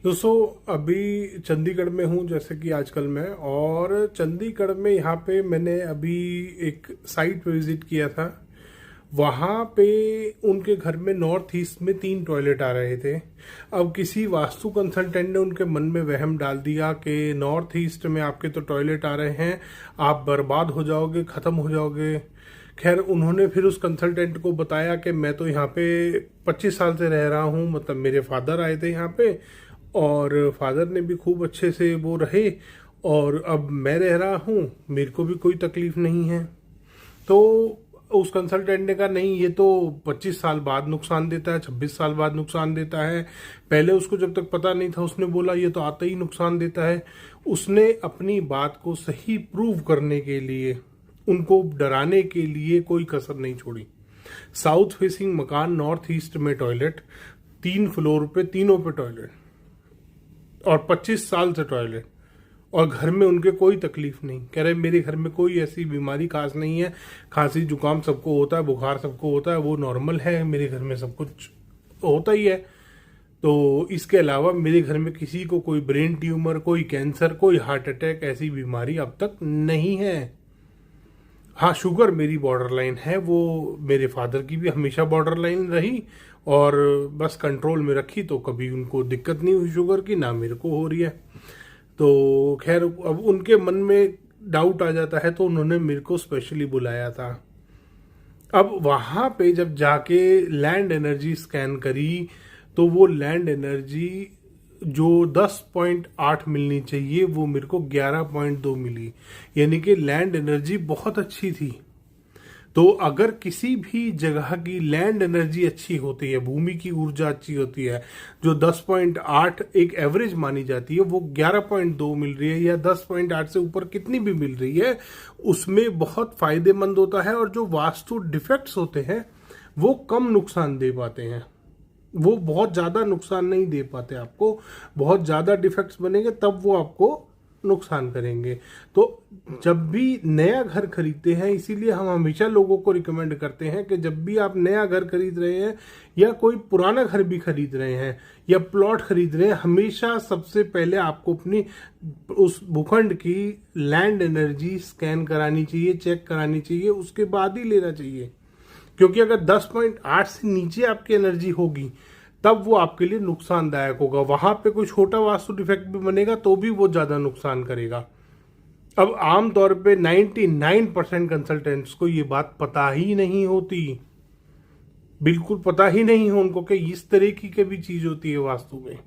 दोस्तों, अभी चंडीगढ़ में हूँ जैसे कि आजकल मैं। और चंडीगढ़ में यहाँ पे मैंने अभी एक साइट पे विजिट किया था। वहाँ पे उनके घर में नॉर्थ ईस्ट में 3 टॉयलेट आ रहे थे। अब किसी वास्तु कंसल्टेंट ने उनके मन में वहम डाल दिया कि नॉर्थ ईस्ट में आपके तो टॉयलेट आ रहे हैं, आप बर्बाद हो जाओगे, ख़त्म हो जाओगे। खैर, उन्होंने फिर उस कंसल्टेंट को बताया कि मैं तो यहाँ पे 25 साल से रह रहा हूँ, मतलब मेरे फादर आए थे यहाँ पे और फादर ने भी खूब अच्छे से वो रहे, और अब मैं रह रहा हूँ, मेरे को भी कोई तकलीफ नहीं है। तो उस कंसल्टेंट ने कहा नहीं, ये तो 25 साल बाद नुकसान देता है, 26 साल बाद नुकसान देता है, पहले उसको जब तक पता नहीं था उसने बोला ये तो आते ही नुकसान देता है। उसने अपनी बात को सही प्रूव करने के लिए, उनको डराने के लिए कोई कसर नहीं छोड़ी। साउथ फेसिंग मकान, नॉर्थ ईस्ट में टॉयलेट, 3 फ्लोर पे, तीनों पे टॉयलेट, और 25 साल से टॉयलेट, और घर में उनके कोई तकलीफ नहीं। कह रहे मेरे घर में कोई ऐसी बीमारी खास नहीं है, खांसी जुकाम सबको होता है, बुखार सबको होता है, वो नॉर्मल है, मेरे घर में सब कुछ होता ही है। तो इसके अलावा मेरे घर में किसी को कोई ब्रेन ट्यूमर, कोई कैंसर, कोई हार्ट अटैक, ऐसी बीमारी अब तक नहीं है। हाँ, शुगर मेरी बॉर्डर लाइन है, वो मेरे फादर की भी हमेशा बॉर्डर लाइन रही, और बस कंट्रोल में रखी, तो कभी उनको दिक्कत नहीं हुई शुगर की, ना मेरे को हो रही है। तो खैर, अब उनके मन में डाउट आ जाता है, तो उन्होंने मेरे को स्पेशली बुलाया था। अब वहां पे जब जाके लैंड एनर्जी स्कैन करी, तो वो लैंड एनर्जी जो 10.8 मिलनी चाहिए, वो मेरे को 11.2 मिली। यानी कि लैंड एनर्जी बहुत अच्छी थी। तो अगर किसी भी जगह की लैंड एनर्जी अच्छी होती है, भूमि की ऊर्जा अच्छी होती है, जो 10.8 एक एवरेज मानी जाती है, वो 11.2 मिल रही है, या 10.8 से ऊपर कितनी भी मिल रही है, उसमें बहुत फायदेमंद होता है। और जो वास्तु डिफेक्ट्स होते हैं वो कम नुकसान दे पाते हैं, वो बहुत ज्यादा नुकसान नहीं दे पाते आपको। बहुत ज्यादा डिफेक्ट्स बनेंगे तब वो आपको नुकसान करेंगे। तो जब भी नया घर खरीदते हैं, इसीलिए हम हमेशा लोगों को रिकमेंड करते हैं कि जब भी आप नया घर खरीद रहे हैं, या कोई पुराना घर भी खरीद रहे हैं, या प्लॉट खरीद रहे हैं, हमेशा सबसे पहले आपको अपनी उस भूखंड की लैंड एनर्जी स्कैन करानी चाहिए, चेक करानी चाहिए, उसके बाद ही लेना चाहिए। क्योंकि अगर 10.8 से नीचे आपकी एनर्जी होगी, तब वो आपके लिए नुकसानदायक होगा। वहां पे कोई छोटा वास्तु डिफेक्ट भी बनेगा तो भी वो ज्यादा नुकसान करेगा। अब आमतौर पे 99% कंसल्टेंट्स को ये बात पता ही नहीं होती, बिल्कुल पता ही नहीं हो उनको कि इस तरह की भी चीज होती है वास्तु में।